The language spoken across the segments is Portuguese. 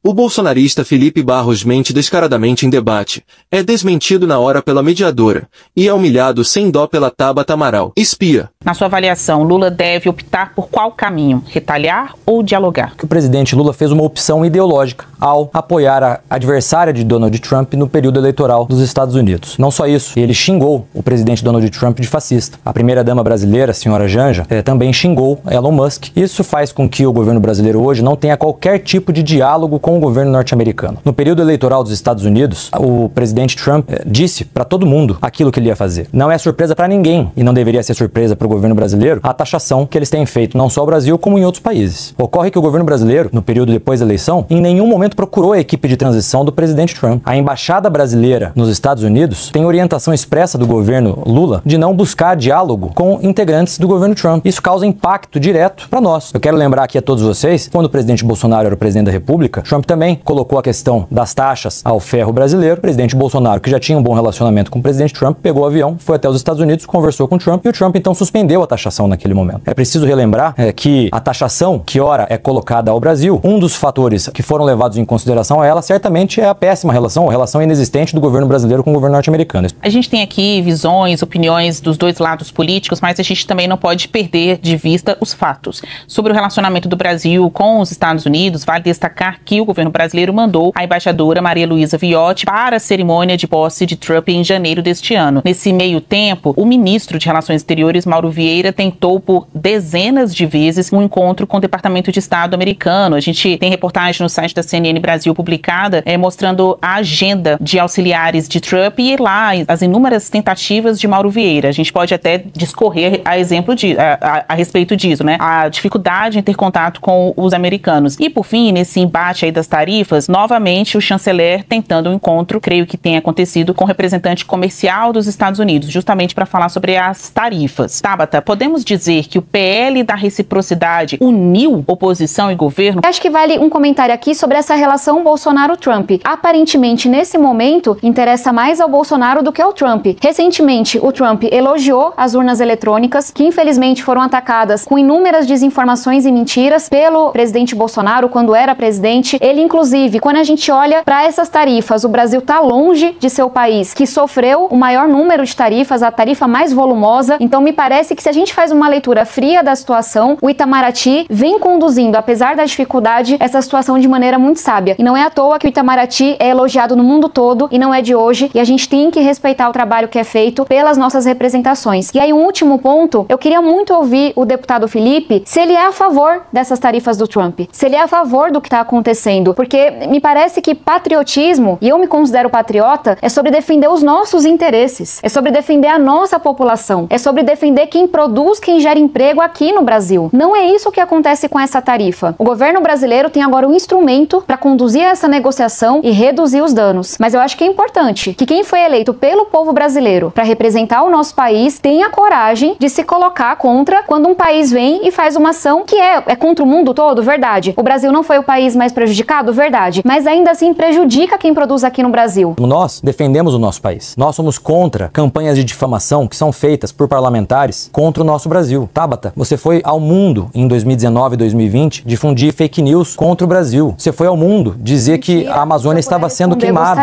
O bolsonarista Felipe Barros mente descaradamente em debate, é desmentido na hora pela mediadora, e é humilhado sem dó pela Tabata Amaral. Espia. Na sua avaliação, Lula deve optar por qual caminho? Retalhar ou dialogar? O presidente Lula fez uma opção ideológica ao apoiar a adversária de Donald Trump no período eleitoral dos Estados Unidos. Não só isso, ele xingou o presidente Donald Trump de fascista. A primeira-dama brasileira, a senhora Janja, também xingou Elon Musk. Isso faz com que o governo brasileiro hoje não tenha qualquer tipo de diálogo com o governo norte-americano. No período eleitoral dos Estados Unidos, o presidente Trump disse para todo mundo aquilo que ele ia fazer. Não é surpresa para ninguém, e não deveria ser surpresa para o governo brasileiro, a taxação que eles têm feito, não só no Brasil, como em outros países. Ocorre que o governo brasileiro, no período depois da eleição, em nenhum momento procurou a equipe de transição do presidente Trump. A embaixada brasileira nos Estados Unidos tem orientação expressa do governo Lula de não buscar diálogo com integrantes do governo Trump. Isso causa impacto direto para nós. Eu quero lembrar aqui a todos vocês, quando o presidente Bolsonaro era o presidente da República, Trump também colocou a questão das taxas ao ferro brasileiro. O presidente Bolsonaro, que já tinha um bom relacionamento com o presidente Trump, pegou o avião, foi até os Estados Unidos, conversou com o Trump, e o Trump então suspendeu a taxação naquele momento. É preciso relembrar que a taxação que ora é colocada ao Brasil, um dos fatores que foram levados em consideração a ela certamente é a péssima relação, a relação inexistente do governo brasileiro com o governo norte-americano. A gente tem aqui visões, opiniões dos dois lados políticos, mas a gente também não pode perder de vista os fatos. Sobre o relacionamento do Brasil com os Estados Unidos, vale destacar que o governo brasileiro mandou a embaixadora Maria Luísa Viotti para a cerimônia de posse de Trump em janeiro deste ano. Nesse meio tempo, o ministro de Relações Exteriores, Mauro Vieira, tentou por dezenas de vezes um encontro com o Departamento de Estado americano. A gente tem reportagem no site da CNN Brasil publicada mostrando a agenda de auxiliares de Trump e lá as inúmeras tentativas de Mauro Vieira. A gente pode até discorrer a respeito disso, né? A dificuldade em ter contato com os americanos. E por fim, nesse embate aí das tarifas, novamente o chanceler tentando um encontro, creio que tenha acontecido com o representante comercial dos Estados Unidos, justamente para falar sobre as tarifas. Tabata, podemos dizer que o PL da reciprocidade uniu oposição e governo? Acho que vale um comentário aqui sobre essa relação Bolsonaro-Trump. Aparentemente, nesse momento, interessa mais ao Bolsonaro do que ao Trump. Recentemente, o Trump elogiou as urnas eletrônicas, que infelizmente foram atacadas com inúmeras desinformações e mentiras pelo presidente Bolsonaro quando era presidente. Ele, inclusive, quando a gente olha para essas tarifas, o Brasil está longe de ser o país que sofreu o maior número de tarifas, a tarifa mais volumosa. Então, me parece que se a gente faz uma leitura fria da situação, o Itamaraty vem conduzindo, apesar da dificuldade, essa situação de maneira muito sábia. E não é à toa que o Itamaraty é elogiado no mundo todo e não é de hoje. E a gente tem que respeitar o trabalho que é feito pelas nossas representações. E aí, um último ponto, eu queria muito ouvir o deputado Felipe se ele é a favor dessas tarifas do Trump, se ele é a favor do que está acontecendo, porque me parece que patriotismo, e eu me considero patriota, é sobre defender os nossos interesses, é sobre defender a nossa população, é sobre defender quem produz, quem gera emprego aqui no Brasil. Não é isso que acontece com essa tarifa. O governo brasileiro tem agora um instrumento para conduzir essa negociação e reduzir os danos. Mas eu acho que é importante que quem foi eleito pelo povo brasileiro para representar o nosso país tenha coragem de se colocar contra quando um país vem e faz uma ação que é contra o mundo todo, verdade. O Brasil não foi o país mais prejudicado, verdade. Mas ainda assim prejudica quem produz aqui no Brasil. Nós defendemos o nosso país. Nós somos contra campanhas de difamação que são feitas por parlamentares contra o nosso Brasil. Tabata, você foi ao mundo em 2019 e 2020 difundir fake news contra o Brasil. Você foi ao mundo dizer que a Amazônia estava sendo queimada.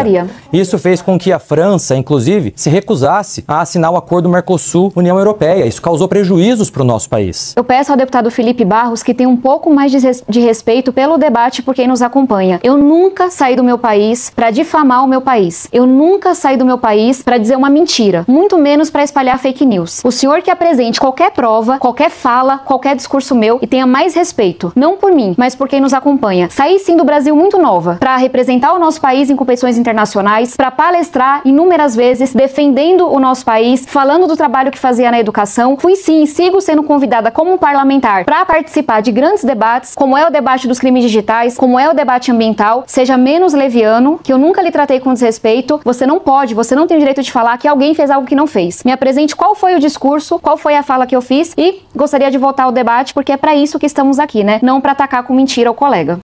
Isso fez com que a França, inclusive, se recusasse a assinar o acordo Mercosul-União Europeia. Isso causou prejuízos para o nosso país. Eu peço ao deputado Felipe Barros que tenha um pouco mais de respeito pelo debate por quem nos acompanha. Eu nunca saí do meu país para difamar o meu país. Eu nunca saí do meu país para dizer uma mentira, muito menos para espalhar fake news. O senhor que apresente qualquer prova, qualquer fala, qualquer discurso meu e tenha mais respeito, não por mim, mas por quem nos acompanha. Saí sim do Brasil muito nova para representar o nosso país em competições internacionais, para palestrar inúmeras vezes, defendendo o nosso país, falando do trabalho que fazia na educação. Fui sim e sigo sendo convidada como parlamentar para participar de grandes debates, como é o debate dos crimes digitais, como é o debate ambiental. Seja menos leviano, que eu nunca lhe tratei com desrespeito. Você não tem o direito de falar que alguém fez algo que não fez. Me apresente qual foi o discurso, qual foi a fala que eu fiz e gostaria de voltar ao debate, porque é para isso que estamos aqui, né? Não para atacar com mentira o colega.